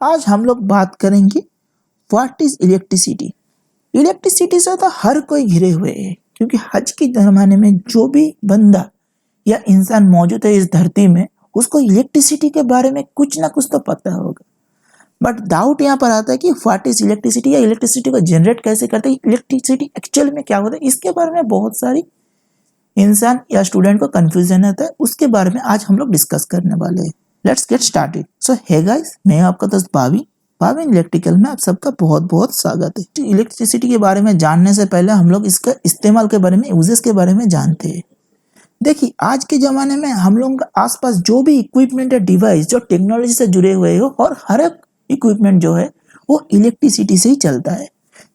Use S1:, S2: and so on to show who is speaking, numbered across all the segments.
S1: आज हम लोग बात करेंगे व्हाट इज इलेक्ट्रिसिटी। इलेक्ट्रिसिटी से तो हर कोई घिरे हुए है, क्योंकि आज के जमाने में जो भी बंदा या इंसान मौजूद है इस धरती में, उसको इलेक्ट्रिसिटी के बारे में कुछ ना कुछ तो पता होगा। बट डाउट यहाँ पर आता है कि व्हाट इज इलेक्ट्रिसिटी, या इलेक्ट्रिसिटी को जनरेट कैसे करते हैं, इलेक्ट्रिसिटी एक्चुअल में क्या होता है। इसके बारे में बहुत सारी इंसान या स्टूडेंट को कंफ्यूजन आता है, उसके बारे में आज हम लोग डिस्कस करने वाले हैं। Let's get started. So hey guys, मैं आपका दोस्त भाविन इलेक्ट्रिकल में आप सबका बहुत बहुत स्वागत है। इलेक्ट्रिसिटी के बारे में जानने से पहले हम लोग इसका इस्तेमाल के बारे में, यूजेस के बारे में जानते हैं। देखिए, आज के जमाने में हम लोगों के आसपास जो भी इक्विपमेंट है, डिवाइस जो टेक्नोलॉजी से जुड़े हुए हो, और हर एक इक्विपमेंट जो है वो इलेक्ट्रिसिटी से ही चलता है।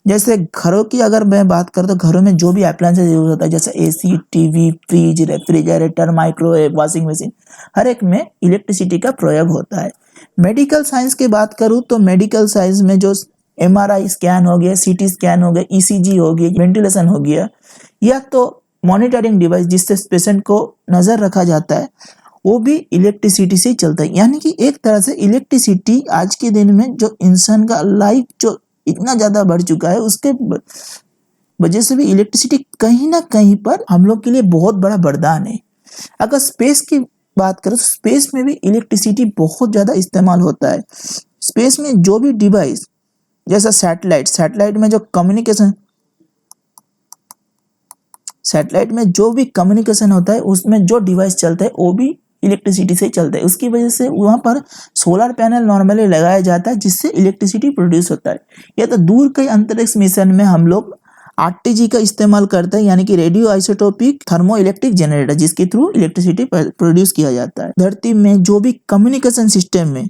S1: जैसे घरों की अगर मैं बात करूँ तो घरों में जो भी अप्लायंसेस यूज होता है, जैसे AC, TV, fridge, refrigerator, microwave, washing machine, हर एक में इलेक्ट्रिसिटी का प्रयोग होता है। मेडिकल साइंस की बात करूँ तो मेडिकल साइंस में जो MRI स्कैन हो गया, CT स्कैन हो गया, ECG हो गया, वेंटिलेशन हो गया, या तो मॉनिटरिंग डिवाइस जिससे पेशेंट को नजर रखा जाता है, वो भी इलेक्ट्रिसिटी से ही चलता है। यानी कि एक तरह से इलेक्ट्रिसिटी आज के दिन में जो इंसान का लाइफ जो इतना ज्यादा बढ़ चुका है, उसके वजह से भी इलेक्ट्रिसिटी कहीं ना कहीं पर हम लोग के लिए बहुत बड़ा वरदान है। अगर स्पेस की बात करें तो स्पेस में भी इलेक्ट्रिसिटी बहुत ज्यादा इस्तेमाल होता है। स्पेस में जो भी डिवाइस, जैसा सैटेलाइट में जो कम्युनिकेशन होता है, उसमें जो डिवाइस चलता है वो भी इलेक्ट्रिसिटी से चलता है। उसकी वजह से वहां पर सोलर पैनल नॉर्मली लगाया जाता है, जिससे इलेक्ट्रिसिटी प्रोड्यूस होता है। या तो दूर के अंतरिक्ष मिशन में हम लोग RTG का इस्तेमाल करते हैं, यानी कि radio isotopic thermo electric generator, जिसके थ्रू इलेक्ट्रिसिटी प्रोड्यूस किया जाता है। धरती में जो भी कम्युनिकेशन सिस्टम में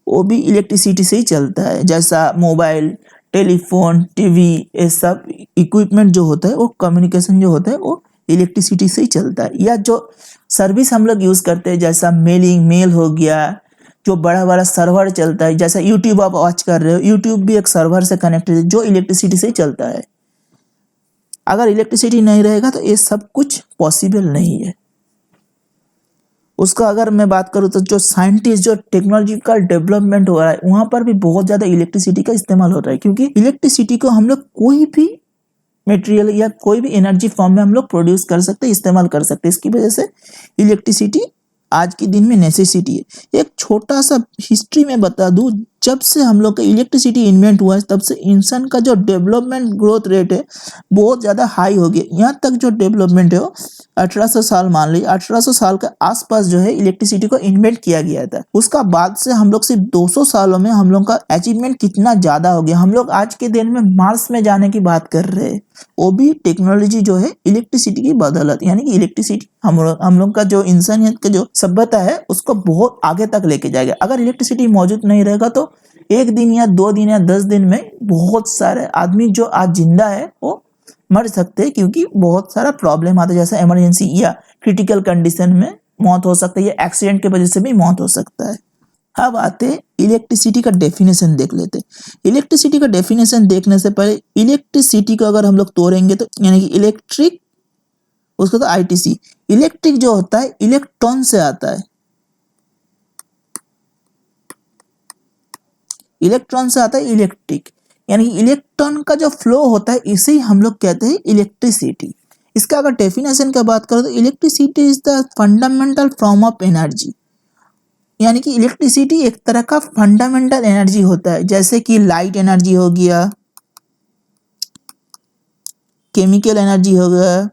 S1: वो भी इलेक्ट्रिसिटी से ही चलता है, जैसा मोबाइल, टेलीफोन, टीवी, ये सब इक्विपमेंट जो होता है, वो कम्युनिकेशन जो होता है वो इलेक्ट्रिसिटी से ही चलता है। या जो सर्विस हम लोग यूज करते हैं, जैसा मेल हो गया, जो बड़ा बड़ा सर्वर चलता है, जैसा यूट्यूब आप वॉच कर रहे हो, यूट्यूब भी एक सर्वर से कनेक्टेड है जो इलेक्ट्रिसिटी से ही चलता है। अगर इलेक्ट्रिसिटी नहीं रहेगा तो ये सब कुछ पॉसिबल नहीं है। उसका अगर मैं बात करूँ तो जो साइंटिस्ट, जो टेक्नोलॉजिकल डेवलपमेंट हो रहा है, वहां पर भी बहुत ज्यादा इलेक्ट्रिसिटी का इस्तेमाल होता है, क्योंकि इलेक्ट्रिसिटी को हम लोग कोई भी मटेरियल या कोई भी एनर्जी फॉर्म में हम लोग प्रोड्यूस कर सकते हैं, इस्तेमाल कर सकते हैं। इसकी वजह से इलेक्ट्रिसिटी आज के दिन में नेसेसिटी है। एक छोटा सा हिस्ट्री में बता दूं, जब से हम लोग का इलेक्ट्रिसिटी इन्वेंट हुआ है, तब से इंसान का जो डेवलपमेंट ग्रोथ रेट है बहुत ज़्यादा हाई हो गया। यहाँ तक जो डेवलपमेंट है वो 1800 साल, मान लीजिए 1800 साल के आसपास जो है इलेक्ट्रिसिटी को इन्वेंट किया गया था। उसका बाद से हम लोग सिर्फ 200 सालों में हम लोग का अचीवमेंट कितना ज़्यादा हो गया। हम लोग आज के दिन में मार्स में जाने की बात कर रहे हैं, वो भी टेक्नोलॉजी जो है इलेक्ट्रिसिटी की बदौलत। यानी कि इलेक्ट्रिसिटी हम लोग का जो इंसानियत का जो सभ्यता है उसको बहुत आगे तक लेके जाएगा। अगर इलेक्ट्रिसिटी मौजूद नहीं रहेगा तो एक दिन या 2 दिन या 10 दिन में बहुत सारे आदमी जो आज जिंदा है वो मर सकते हैं, क्योंकि बहुत सारा प्रॉब्लम आता है, जैसे इमरजेंसी या क्रिटिकल कंडीशन में मौत हो सकता है, या एक्सीडेंट की वजह से भी मौत हो सकता है। अब आते इलेक्ट्रिसिटी का डेफिनेशन देख लेते हैं। इलेक्ट्रिसिटी का डेफिनेशन देखने से पहले इलेक्ट्रिसिटी को अगर हम लोग तोड़ेंगे तो, यानी कि इलेक्ट्रिक, उसको तो ITC, इलेक्ट्रिक जो होता है इलेक्ट्रॉन से आता है, इलेक्ट्रॉन से आता है इलेक्ट्रिक, यानी इलेक्ट्रॉन का जो फ्लो होता है इसे हम लोग कहते हैं इलेक्ट्रिसिटी। इसका अगर डेफिनेशन का बात करें तो electricity is the fundamental form of energy, यानी कि इलेक्ट्रिसिटी एक तरह का फंडामेंटल एनर्जी होता है, जैसे कि लाइट एनर्जी हो गया, केमिकल एनर्जी हो गया,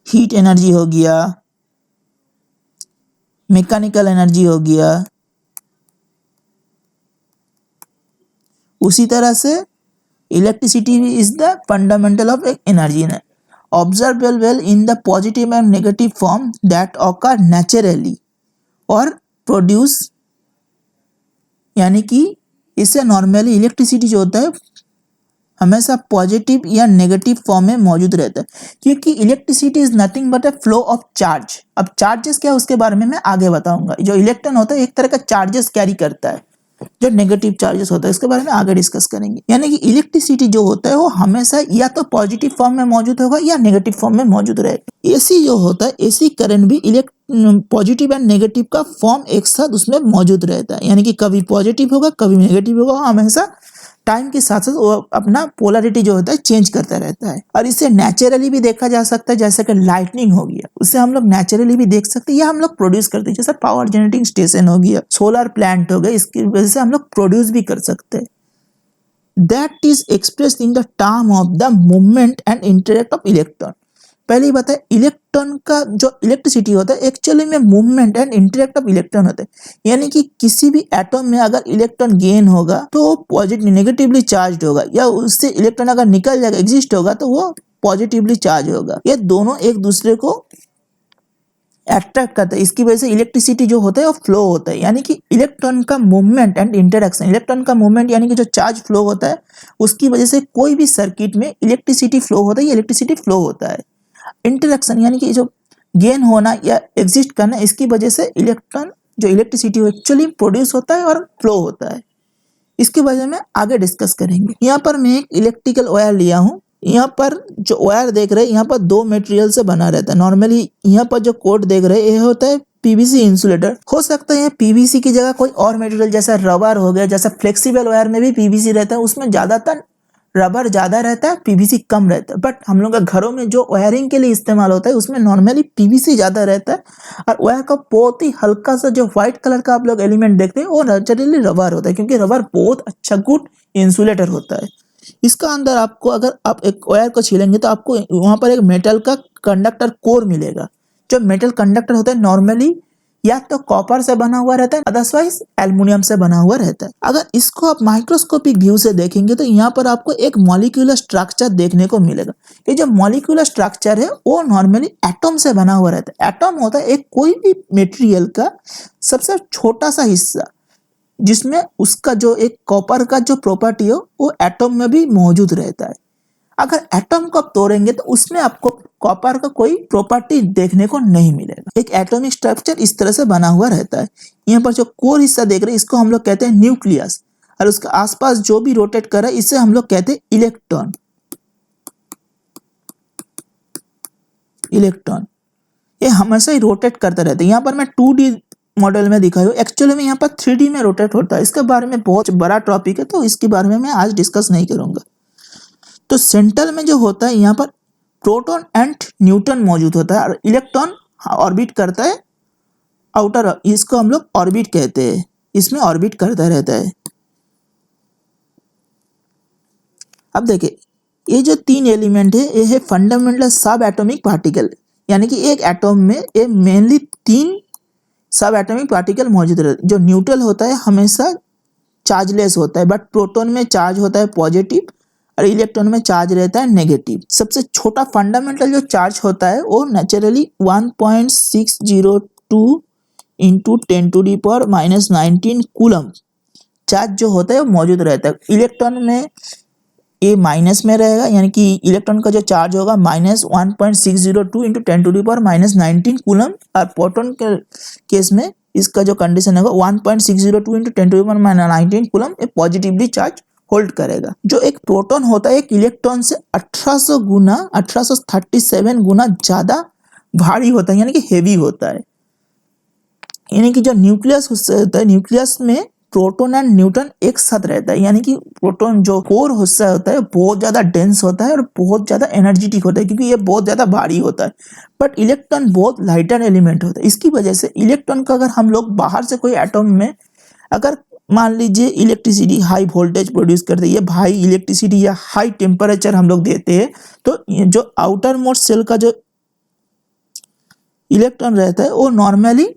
S1: हीट एनर्जी हो गया, मैकेनिकल एनर्जी हो गया। उसी तरह से electricity is the fundamental of energy, observable in the positive and negative form that occur naturally और produce, यानी कि इससे नॉर्मली इलेक्ट्रिसिटी जो होता है हमेशा पॉजिटिव या नेगेटिव फॉर्म में मौजूद रहता है, क्योंकि electricity is nothing but A flow of charge. अब चार्जेस क्या है उसके बारे में मैं आगे बताऊंगा। जो इलेक्ट्रॉन होता है एक तरह का चार्जेस कैरी करता है, जो नेगेटिव चार्जेस होता है इसके बारे में आगे डिस्कस करेंगे। यानी कि इलेक्ट्रिसिटी जो होता है वो हमेशा या तो पॉजिटिव फॉर्म में मौजूद होगा या नेगेटिव फॉर्म में मौजूद रहेगा। एसी जो होता है, एसी करंट भी पॉजिटिव एंड नेगेटिव का फॉर्म एक साथ उसमें मौजूद रहता है। यानी कि कभी पॉजिटिव होगा कभी नेगेटिव होगा, हमेशा टाइम के साथ साथ वो अपना पोलरिटी जो होता है चेंज करता रहता है। और इसे नेचुरली भी देखा जा सकता है, जैसे कि लाइटनिंग हो गया, उससे हम लोग नेचुरली भी देख सकते हैं या हम लोग प्रोड्यूस करते हैं, जैसे पावर जनरेटिंग स्टेशन हो गया, सोलर प्लांट हो गया, इसकी वजह से हम लोग प्रोड्यूस भी कर सकते हैं। That is expressed in the term of the movement and interact of electron. पहले ही बताया, इलेक्ट्रॉन का जो इलेक्ट्रिसिटी होता है एक्चुअली में movement and interact of electron होता है। यानी कि किसी भी एटम में अगर इलेक्ट्रॉन गेन होगा तो वो पॉजिटिव नेगेटिवली चार्ज होगा, या उससे इलेक्ट्रॉन अगर निकल जाएगा एग्जिस्ट होगा तो वो पॉजिटिवली चार्ज होगा। ये दोनों एक दूसरे को अट्रैक्ट करता है, इसकी वजह से इलेक्ट्रिसिटी जो होता है वो फ्लो होता है। यानी कि इलेक्ट्रॉन का मूवमेंट एंड इंटरेक्शन, इलेक्ट्रॉन का मूवमेंट यानी कि जो चार्ज फ्लो होता है उसकी वजह से कोई भी सर्किट में इलेक्ट्रिसिटी फ्लो होता है, इलेक्ट्रिसिटी फ्लो होता है। इंटरेक्शन यानी कि जो गेन होना या एग्जिस्ट करना, इसकी वजह से इलेक्ट्रॉन जो इलेक्ट्रिसिटी एक्चुअली प्रोड्यूस होता है और फ्लो होता है। इसके वजह में आगे डिस्कस करेंगे। यहाँ पर मैं एक इलेक्ट्रिकल वायर लिया हूँ। यहाँ पर जो वायर देख रहे हैं यहाँ पर दो मटेरियल से बना रहता है। नॉर्मली यहाँ पर जो कोड देख रहे हैं ये होता है पीवीसी इंसुलेटर। हो सकता है पीवीसी की जगह कोई और मटेरियल जैसा रबर हो गया, जैसा फ्लेक्सिबल वायर में भी पीवीसी रहता है, उसमें ज्यादातर रबर ज्यादा रहता है, पीवीसी कम रहता है। बट हम लोग के घरों में जो वायरिंग के लिए इस्तेमाल होता है उसमें नॉर्मली पीवीसी ज्यादा रहता है, और वायर का बहुत ही हल्का सा जो व्हाइट कलर का आप लोग एलिमेंट देखते हैं वो नेचुरली रबर होता है, क्योंकि रबर बहुत अच्छा गुड इंसुलेटर होता है। इसका अंदर आपको, अगर आप एक वायर को छीलेंगे तो आपको वहां पर एक मेटल का कंडक्टर कोर मिलेगा। जो मेटल कंडक्टर होता है नॉर्मली या तो कॉपर से बना हुआ रहता है, अदरवाइज एल्युमिनियम से बना हुआ रहता है। अगर इसको आप माइक्रोस्कोपिक व्यू से देखेंगे तो यहाँ पर आपको एक मॉलिक्यूलर स्ट्रक्चर देखने को मिलेगा। ये जो मॉलिक्यूलर स्ट्रक्चर है वो नॉर्मली एटम से बना हुआ रहता है। एटम होता है एक कोई भी मटेरियल का सबसे छोटा सा हिस्सा, जिसमें उसका जो एक कॉपर का जो प्रॉपर्टी हो वो एटम में भी मौजूद रहता है। अगर एटम को आप तोड़ेंगे तो उसमें आपको कॉपर का कोई प्रॉपर्टी देखने को नहीं मिलेगा। एक एटॉमिक स्ट्रक्चर इस तरह से बना हुआ रहता है। यहाँ पर जो कोर हिस्सा देख रहे हैं इसको हम लोग कहते हैं न्यूक्लियस, और उसके आसपास जो भी रोटेट कर रहा है इसे हम लोग कहते हैं इलेक्ट्रॉन। इलेक्ट्रॉन ये हमेशा ही रोटेट करता रहता है। यहाँ पर मैं 2D मॉडल में दिखाई हूँ, एक्चुअली में यहाँ पर 3D में रोटेट होता है। इसके बारे में बहुत बड़ा टॉपिक है तो इसके बारे में मैं आज डिस्कस नहीं करूंगा। तो सेंटर में जो होता है यहाँ पर प्रोटॉन एंड न्यूट्रॉन मौजूद होता है, और इलेक्ट्रॉन ऑर्बिट करता है आउटर, इसको हम लोग ऑर्बिट कहते हैं, इसमें ऑर्बिट करता रहता है। अब देखिए ये जो तीन एलिमेंट है ये है फंडामेंटल सब एटॉमिक पार्टिकल। यानी कि एक एटॉम में ये मेनली 3 सब एटॉमिक पार्टिकल मौजूद रहते हैं। जो न्यूट्रल होता है हमेशा चार्जलेस होता है, बट प्रोटॉन में चार्ज होता है पॉजिटिव और इलेक्ट्रॉन में चार्ज रहता है नेगेटिव। सबसे छोटा फंडामेंटल जो चार्ज होता है वो नेचुरली 1.602 इंटू 10⁻⁻19 कूलम चार्ज जो होता है वो मौजूद रहता है। इलेक्ट्रॉन में ये माइनस में रहेगा, यानी कि इलेक्ट्रॉन का जो चार्ज होगा -1.602 इंटू 10⁻⁻19 कूलम, और प्रोटॉन के केस में इसका जो कंडीशन होगा 1.602 इंटू 10⁻⁻19 कूलम, ये पॉजिटिवली चार्ज होल्ड करेगा। जो एक प्रोटॉन होता है एक इलेक्ट्रॉन से 1837 गुना ज्यादा भारी होता है, यानी कि हेवी होता है। यानी कि जो न्यूक्लियस होता है, न्यूक्लियस में प्रोटॉन एंड न्यूट्रॉन एक साथ रहता है। यानी कि प्रोटॉन जो कोर हिस्सा होता है बहुत ज्यादा डेंस होता है और बहुत ज्यादा एनर्जेटिक होता है, क्योंकि ये बहुत ज्यादा भारी होता है। बट इलेक्ट्रॉन बहुत लाइटर एलिमेंट होता है। इसकी वजह से इलेक्ट्रॉन का अगर हम लोग बाहर से कोई एटॉम में अगर मान लीजिए इलेक्ट्रिसिटी हाई वोल्टेज प्रोड्यूस करते हैं, हाई इलेक्ट्रिसिटी या हाई टेम्परेचर हम लोग देते हैं, तो जो आउटर मोस्ट सेल का जो इलेक्ट्रॉन रहता है वो नॉर्मली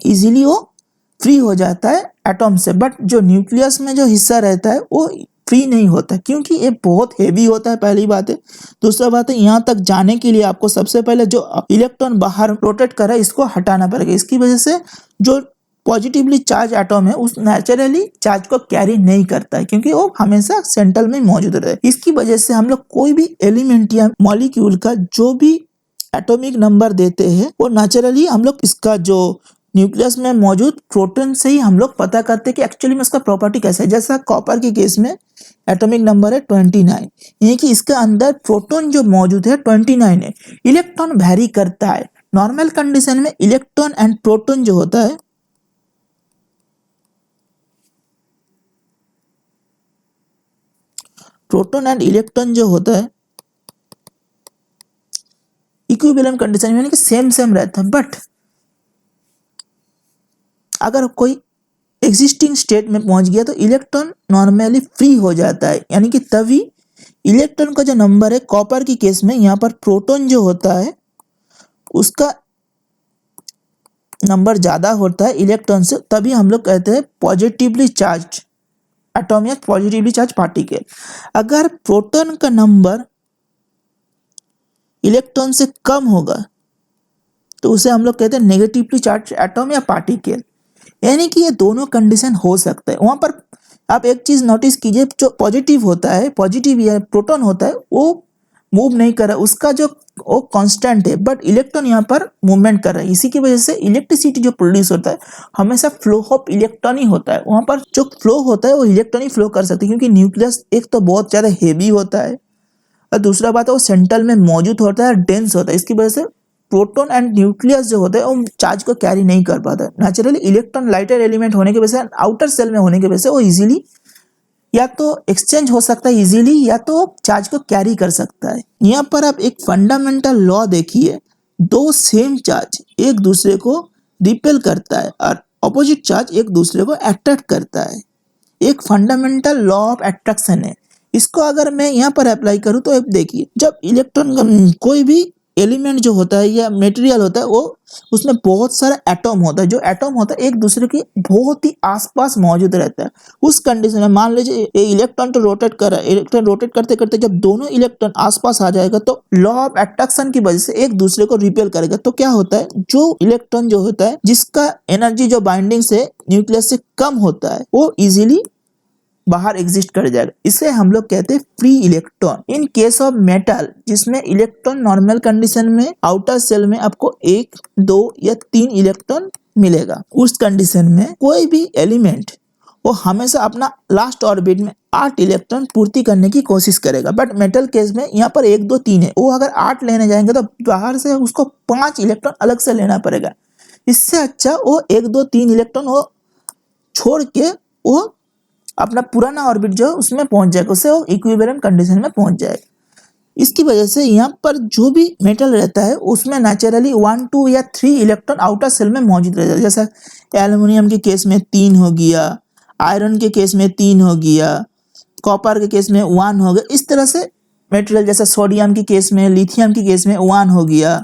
S1: इजीली वो फ्री हो जाता है एटॉम से। बट जो न्यूक्लियस में जो हिस्सा रहता है वो फ्री नहीं होता, क्योंकि ये बहुत हेवी होता है, पहली बात है। दूसरा बात है यहाँ तक जाने के लिए आपको सबसे पहले जो इलेक्ट्रॉन बाहर रोटेट कर रहा है इसको हटाना पड़ेगा। इसकी वजह से जो पॉजिटिवली चार्ज एटॉम है उस नेचुरली चार्ज को कैरी नहीं करता है, क्योंकि वो हमेशा सेंटर में मौजूद रहे। इसकी वजह से हम लोग कोई भी एलिमेंट या मॉलिक्यूल का जो भी एटॉमिक नंबर देते हैं वो नेचुरली हम लोग इसका जो न्यूक्लियस में मौजूद प्रोटॉन से ही हम लोग पता करते हैं कि एक्चुअली में इसका प्रॉपर्टी कैसा है। जैसा कॉपर के केस में एटॉमिक नंबर है 29, यानी कि इसके अंदर प्रोटॉन जो मौजूद है 29 है। इलेक्ट्रॉन वैरी करता है। नॉर्मल कंडीशन में इलेक्ट्रॉन एंड प्रोटॉन जो होता है प्रोटॉन एंड इलेक्ट्रॉन जो होता है इक्विवेलेंट कंडीशन में यानी कि सेम रहता है। बट अगर कोई एग्जिस्टिंग स्टेट में पहुंच गया तो इलेक्ट्रॉन नॉर्मली फ्री हो जाता है, यानी कि तभी इलेक्ट्रॉन का जो नंबर है कॉपर की केस में यहाँ पर प्रोटॉन जो होता है उसका नंबर ज्यादा होता है इलेक्ट्रॉन से, तभी हम लोग कहते हैं पॉजिटिवली चार्ज एटॉम या पॉजिटिवली चार्ज पार्टिकल। अगर प्रोटॉन का नंबर इलेक्ट्रॉन से कम होगा तो उसे हम लोग कहते हैं नेगेटिवली चार्ज एटॉम या पार्टिकल। यानी कि ये दोनों कंडीशन हो सकता है। वहां पर आप एक चीज नोटिस कीजिए, जो पॉजिटिव होता है, पॉजिटिव या प्रोटॉन होता है वो मूव नहीं कर रहा, उसका जो वो कांस्टेंट है, बट इलेक्ट्रॉन यहाँ पर मूवमेंट कर रहा है। इसी की वजह से इलेक्ट्रिसिटी जो प्रोड्यूस होता है हमेशा फ्लो ऑफ इलेक्ट्रॉन ही होता है। वहां पर जो फ्लो होता है वो इलेक्ट्रॉन ही फ्लो कर सकते हैं, क्योंकि न्यूक्लियस एक तो बहुत ज्यादा हेवी होता है और दूसरा बात है वो सेंटर में मौजूद होता है, डेंस होता है। इसकी वजह से प्रोटॉन एंड न्यूक्लियस जो होता है वो चार्ज को कैरी नहीं कर पाता। नेचुरली इलेक्ट्रॉन लाइटर एलिमेंट होने की वजह से, आउटर सेल में होने की वजह से वो इजीली या तो एक्सचेंज हो सकता है इजीली, या तो चार्ज को कैरी कर सकता है। यहाँ पर आप एक फंडामेंटल लॉ देखिए, दो सेम चार्ज एक दूसरे को रिपेल करता है और अपोजिट चार्ज एक दूसरे को अट्रैक्ट करता है। एक फंडामेंटल लॉ ऑफ अट्रैक्शन है। इसको अगर मैं यहाँ पर अप्लाई करूँ तो अब देखिए, जब इलेक्ट्रॉन कोई भी एलिमेंट जो होता है या मटेरियल होता है वो उसमें बहुत सारा एटॉम होता है, जो एटॉम होता है एक दूसरे के बहुत ही आसपास मौजूद रहता है। उस कंडीशन में मान लीजिए ये इलेक्ट्रॉन तो रोटेट कर रहा है, इलेक्ट्रॉन रोटेट करते करते जब दोनों इलेक्ट्रॉन आसपास आ जाएगा तो लॉ ऑफ अट्रैक्शन की वजह से एक दूसरे को रिपेल करेगा। तो क्या होता है, जो इलेक्ट्रॉन जो होता है जिसका एनर्जी जो बाइंडिंग से न्यूक्लियस से कम होता है वो इजीली बाहर एग्जिस्ट कर जाएगा। इसे हम लोग कहते हैं free electron. In case of metal जिसमें इलेक्ट्रॉन नॉर्मल कंडीशन में आउटर सेल में आपको 1, 2 या 3 इलेक्ट्रॉन मिलेगा, उस कंडीशन में कोई भी एलिमेंट वो हमेशा अपना लास्ट ऑर्बिट में 8 इलेक्ट्रॉन पूर्ति करने की कोशिश करेगा। बट मेटल केस में यहाँ पर 1, 2, 3 है, वो अगर 8 लेने जाएंगे तो बाहर से उसको 5 इलेक्ट्रॉन अलग से लेना पड़ेगा। इससे अच्छा वो 1, 2, 3 इलेक्ट्रॉन वो छोड़ के वो अपना पुराना ऑर्बिट जो उसमें पहुंच जाएगा, उससे वो इक्विवेलेंट कंडीशन में पहुंच जाएगा। इसकी वजह से यहाँ पर जो भी मेटल रहता है उसमें नेचुरली 1, 2 या 3 इलेक्ट्रॉन आउटर सेल में मौजूद रहता है। जैसा एल्युमिनियम के केस में 3 हो गया, आयरन के केस में 3 हो गया, कॉपर के केस में 1 हो गया। इस तरह से मेटेरियल जैसा सोडियम के केस में, लिथियम के केस में 1 हो गया।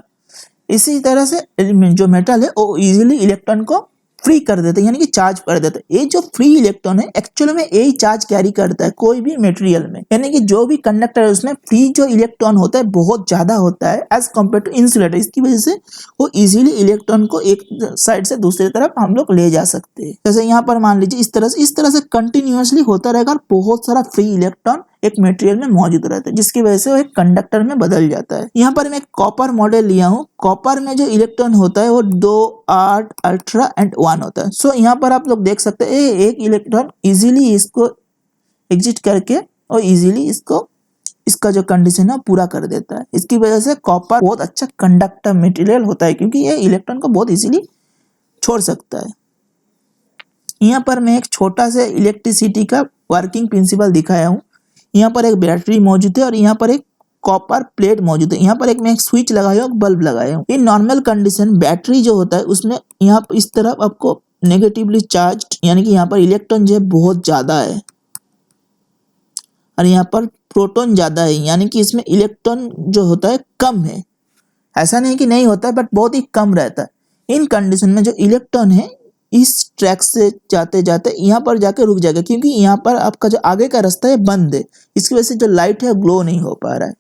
S1: इसी तरह से जो मेटल है वो इजीली इलेक्ट्रॉन को फ्री कर देते हैं, यानी कि चार्ज कर देते हैं। ये जो फ्री इलेक्ट्रॉन है एक्चुअली में यही चार्ज कैरी करता है कोई भी मटेरियल में, यानी कि जो भी कंडक्टर है उसमें फ्री जो इलेक्ट्रॉन होता है बहुत ज्यादा होता है एज कम्पेयर टू इंसुलेटर। इसकी वजह से वो इजीली इलेक्ट्रॉन को एक साइड से दूसरी तरफ हम लोग ले जा सकते हैं। जैसे यहाँ पर मान लीजिए इस तरह से कंटिन्यूअसली होता रहेगा और बहुत सारा फ्री इलेक्ट्रॉन एक मटेरियल में मौजूद रहता है, जिसकी वजह से वो एक कंडक्टर में बदल जाता है। यहाँ पर मैं एक कॉपर मॉडल लिया हूँ। कॉपर में जो इलेक्ट्रॉन होता है वो 2, 8, अल्ट्रा एंड 1 होता है। सो यहाँ पर आप लोग देख सकते हैं एक इलेक्ट्रॉन इजीली इसको एग्जिट करके और इजीली इसका जो कंडीशन है पूरा कर देता है। इसकी वजह से कॉपर बहुत अच्छा कंडक्टर मटेरियल होता है, क्योंकि ये इलेक्ट्रॉन को बहुत इजीली छोड़ सकता है। यहाँ पर मैं एक छोटा सा इलेक्ट्रिसिटी का वर्किंग प्रिंसिपल दिखाया हूँ। यहाँ पर एक बैटरी मौजूद है और यहाँ पर एक कॉपर प्लेट मौजूद है। यहाँ पर मैं एक स्विच लगाया हूँ, बल्ब लगाया हूँ। इन नॉर्मल कंडीशन बैटरी जो होता है उसमें यहाँ पर इस तरफ आपको नेगेटिवली चार्ज, यानी कि यहाँ पर इलेक्ट्रॉन जो है बहुत ज्यादा है और यहाँ पर प्रोटॉन ज्यादा है, यानी कि इसमें इलेक्ट्रॉन जो होता है कम है। ऐसा नहीं कि नहीं होता है, बट बहुत ही कम रहता है। इन कंडीशन में जो इलेक्ट्रॉन है इस ट्रैक से जाते जाते यहाँ पर जाके रुक जाएगा, क्योंकि यहाँ पर आपका जो आगे का रास्ता है बंद है। इसकी वजह से जो लाइट है ग्लो नहीं हो पा रहा है।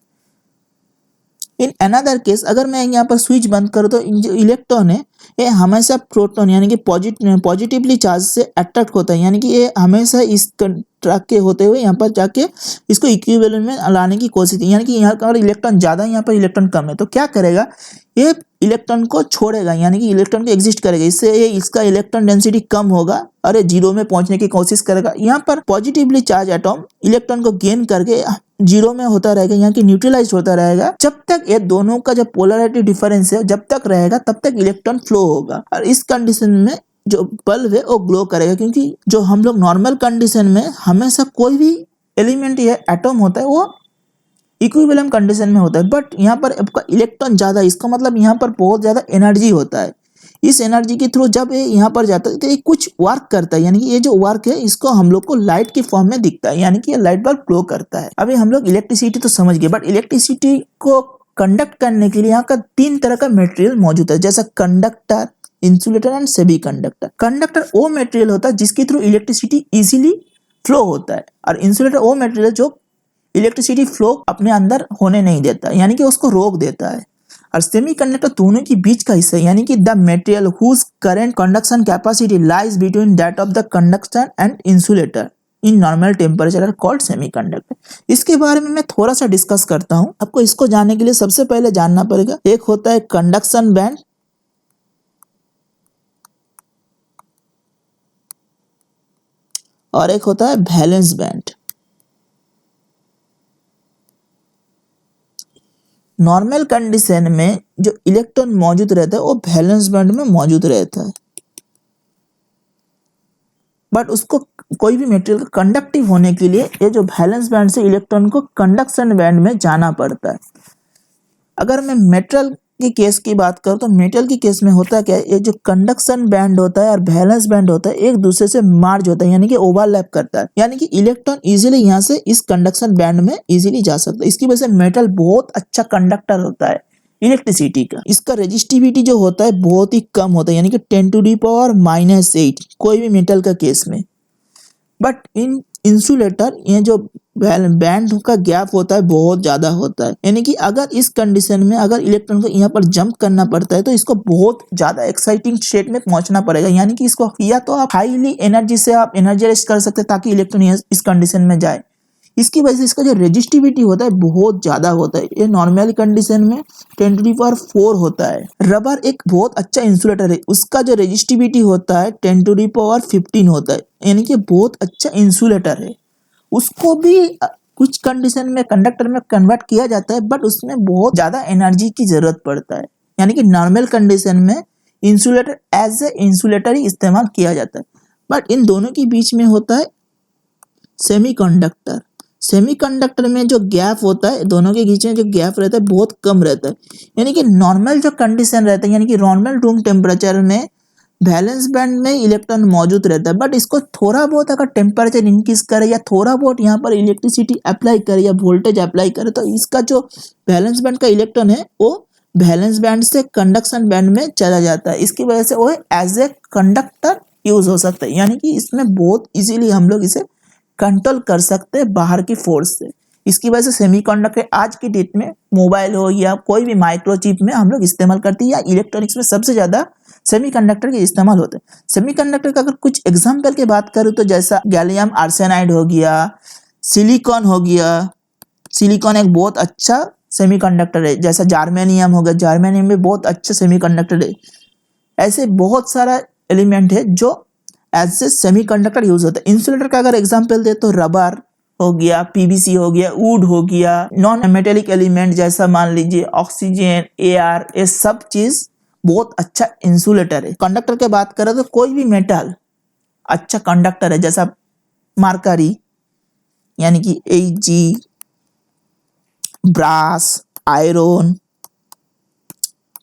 S1: इन अनदर केस अगर मैं यहाँ पर स्विच बंद करूँ तो जो इलेक्ट्रॉन है ये हमेशा प्रोटॉन यानी कि पॉजिटिवली चार्ज से अट्रैक्ट होता है, यानी कि ये हमेशा इस ट्रैक के होते हुए यहाँ पर जाके इसको इक्विवेलेंट में लाने की कोशिश, यानी कि यहाँ पर इलेक्ट्रॉन ज्यादा है, यहाँ पर इलेक्ट्रॉन कम है। तो क्या करेगा, ये इलेक्ट्रॉन को छोड़ेगा, यानी कि इलेक्ट्रॉन को एग्जिस्ट करेगा, इससे ये इसका इलेक्ट्रॉन डेंसिटी कम होगा और ये जीरो में पहुंचने की कोशिश करेगा। यहाँ पर पॉजिटिवली चार्ज एटॉम इलेक्ट्रॉन को गेन करके जीरो में होता रहेगा, यहाँ की न्यूट्रलाइज होता रहेगा। जब तक ये दोनों का जो पोलैरिटी डिफरेंस है जब तक रहेगा तब तक इलेक्ट्रॉन फ्लो होगा, और इस कंडीशन में जो बल्ब है वो ग्लो करेगा। क्योंकि जो हम लोग नॉर्मल कंडीशन में हमेशा कोई भी एलिमेंट या एटॉम होता है वो इक्विलिब्रियम कंडीशन में होता है, बट यहाँ पर आपका इलेक्ट्रॉन ज्यादा, इसका मतलब यहाँ पर बहुत ज्यादा एनर्जी होता है। इस एनर्जी के थ्रू जब ये यहाँ पर जाता है तो ये कुछ वर्क करता है, यानी कि ये जो वर्क है इसको हम लोग को लाइट के फॉर्म में दिखता है, यानी कि ये लाइट बल्ब ग्लो करता है। अभी हम लोग इलेक्ट्रिसिटी तो समझ गए, बट इलेक्ट्रिसिटी को कंडक्ट करने के लिए यहाँ का 3 तरह का मटेरियल मौजूद है, जैसा conductor, insulator and semi conductor. Conductor वो मटेरियल होता है जिसके थ्रू इलेक्ट्रिसिटी इजीली फ्लो होता है, और इंसुलेटर वो मटेरियल जो इलेक्ट्रिसिटी फ्लो अपने अंदर होने नहीं देता, यानी कि उसको रोक देता है। और सेमी कंडक्टर दोनों के बीच का हिस्सा, यानी कि the material whose current conduction capacity lies between that of the conductor and insulator in normal temperature are called semiconductor. इसके बारे में मैं थोड़ा सा डिस्कस करता हूँ। आपको इसको जानने के लिए सबसे पहले जानना पड़ेगा, एक होता है कंडक्शन बैंड और एक होता है वैलेंस बैंड। नॉर्मल कंडीशन में जो इलेक्ट्रॉन मौजूद रहता है वो वैलेंस बैंड में मौजूद रहता है, बट उसको कोई भी मटेरियल कंडक्टिव होने के लिए ये जो वैलेंस बैंड से इलेक्ट्रॉन को कंडक्शन बैंड में जाना पड़ता है। अगर मैं मेटल के केस की बात करूं तो मेटल के केस में होता है क्या, ये जो कंडक्शन बैंड होता है और वैलेंस बैंड होता है एक दूसरे से मार्ज होता है, यानी कि ओवरलैप करता है, यानी कि इलेक्ट्रॉन इजीली यहाँ से इस कंडक्शन बैंड में इजीली जा सकता है। इसकी वजह से मेटल बहुत अच्छा कंडक्टर होता है इलेक्ट्रिसिटी का। इसका रेजिस्टिविटी जो होता है बहुत ही कम होता है, यानी कि 10⁻⁻8 कोई भी मेटल का केस में। बट इन इंसुलेटर ये जो बैंड का गैप होता है बहुत ज्यादा होता है, यानी कि अगर इस कंडीशन में अगर इलेक्ट्रॉन को यहाँ पर जंप करना पड़ता है तो इसको बहुत ज्यादा एक्साइटिंग स्टेट में पहुंचना पड़ेगा, यानी कि इसको या तो आप हाईली एनर्जी से आप एनर्जी रेस्ट कर सकते हैं ताकि इलेक्ट्रॉन इस कंडीशन में जाए। इसकी वजह से इसका जो रेजिस्टिविटी होता है बहुत ज्यादा होता है, ये नॉर्मल कंडीशन में 10⁴ होता है। रबर एक बहुत अच्छा इंसुलेटर है, उसका जो रेजिस्टिविटी होता है 10⁻15 होता है, यानी कि बहुत अच्छा इंसुलेटर है। उसको भी कुछ कंडीशन में कंडक्टर में कन्वर्ट किया जाता है, बट उसमें बहुत ज्यादा एनर्जी की जरूरत पड़ता है, यानी कि नॉर्मल कंडीशन में इंसुलेटर एज ए इंसुलेटर ही इस्तेमाल किया जाता है। बट इन दोनों के बीच में होता है सेमीकंडक्टर। सेमीकंडक्टर में जो गैप होता है, दोनों के बीच में जो गैप रहता है बहुत कम रहता है, यानी कि नॉर्मल जो कंडीशन रहता है, यानी कि नॉर्मल रूम टेम्परेचर में वैलेंस बैंड में इलेक्ट्रॉन मौजूद रहता है, बट इसको थोड़ा बहुत अगर टेम्परेचर इंक्रीज करे या थोड़ा बहुत यहाँ पर इलेक्ट्रिसिटी अप्लाई करे या वोल्टेज अप्लाई करे तो इसका जो वैलेंस बैंड का इलेक्ट्रॉन है वो वैलेंस बैंड से कंडक्शन बैंड में चला जाता है। इसकी वजह से वो एज ए कंडक्टर यूज हो सकता है, यानी कि इसमें बहुत इजीली हम लोग इसे कंट्रोल कर सकते हैं बाहर की फोर्स से। इसकी वजह से सेमीकंडक्टर आज की डेट में मोबाइल हो या कोई भी माइक्रोचिप में हम लोग इस्तेमाल करते हैं, या इलेक्ट्रॉनिक्स में सबसे ज्यादा सेमीकंडक्टर के इस्तेमाल होते हैं। सेमीकंडक्टर का अगर कुछ एग्जांपल की बात करूं तो जैसा गैलियम आर्सेनाइड हो गया, सिलिकॉन हो गया। सिलिकॉन एक बहुत अच्छा सेमीकंडक्टर है, जैसा जर्मेनियम हो गया, जर्मेनियम भी बहुत अच्छा सेमीकंडक्टर है। ऐसे बहुत सारा एलिमेंट है जो एज ए सेमीकंडक्टर यूज होता है। इंसुलेटर का अगर एग्जांपल दे तो रबर हो गया, पीवीसी हो गया, वुड हो गया, नॉन मेटेलिक एलिमेंट जैसा मान लीजिए ऑक्सीजन, एयर, ये सब चीज बहुत अच्छा इंसुलेटर है। कंडक्टर की बात करें तो कोई भी मेटल अच्छा कंडक्टर है, जैसा मरकरी यानी कि Ag, brass, iron,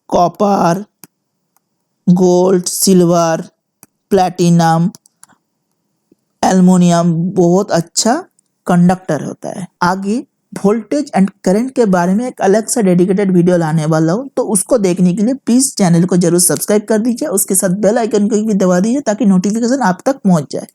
S1: copper, gold, silver, platinum, aluminium बहुत अच्छा कंडक्टर होता है। आगे वोल्टेज एंड करंट के बारे में एक अलग सा डेडिकेटेड वीडियो लाने वाला हूँ, तो उसको देखने के लिए प्लीज चैनल को जरूर सब्सक्राइब कर दीजिए, उसके साथ बेल आइकन को भी दबा दीजिए ताकि नोटिफिकेशन आप तक पहुंच जाए।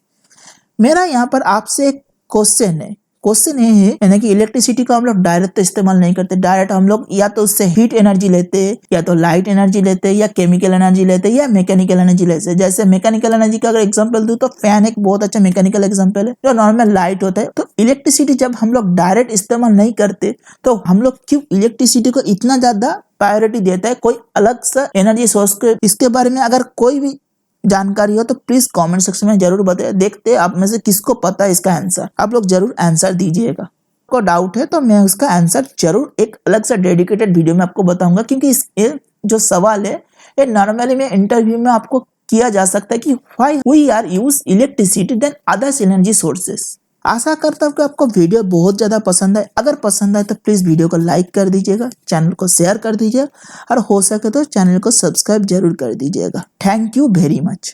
S1: मेरा यहाँ पर आपसे एक क्वेश्चन है, क्वेश्चन ये है यानी कि इलेक्ट्रिसिटी को हम लोग डायरेक्ट तो इस्तेमाल नहीं करते, डायरेक्ट हम लोग या तो उससे हीट एनर्जी लेते हैं, या तो लाइट एनर्जी लेते हैं, या केमिकल एनर्जी लेते हैं, या मैकेनिकल एनर्जी लेते हैं। जैसे मैकेनिकल एनर्जी का अगर एग्जांपल दूं तो फैन एक बहुत अच्छा मैकेनिकल एग्जांपल है, जो नॉर्मल लाइट होता है। तो इलेक्ट्रिसिटी जब हम लोग डायरेक्ट इस्तेमाल नहीं करते तो हम लोग क्यों इलेक्ट्रिसिटी को इतना ज्यादा प्रायोरिटी देता है कोई अलग सा एनर्जी सोर्स के? इसके बारे में अगर कोई भी जानकारी हो तो प्लीज कमेंट सेक्शन में जरूर बताइए। देखते हैं आप में से किसको पता है इसका आंसर, आप लोग जरूर आंसर दीजिएगा। को डाउट है तो मैं उसका आंसर जरूर एक अलग से डेडिकेटेड वीडियो में आपको बताऊंगा, क्योंकि ये जो सवाल है ये नॉर्मली में इंटरव्यू में आपको किया जा सकता है कि why we are use electricity then others energy sources. आशा करता हूँ कि आपको वीडियो बहुत ज्यादा पसंद है। अगर पसंद आए तो प्लीज वीडियो को लाइक कर दीजिएगा, चैनल को शेयर कर दीजिएगा और हो सके तो चैनल को सब्सक्राइब जरूर कर दीजिएगा। Thank you very much.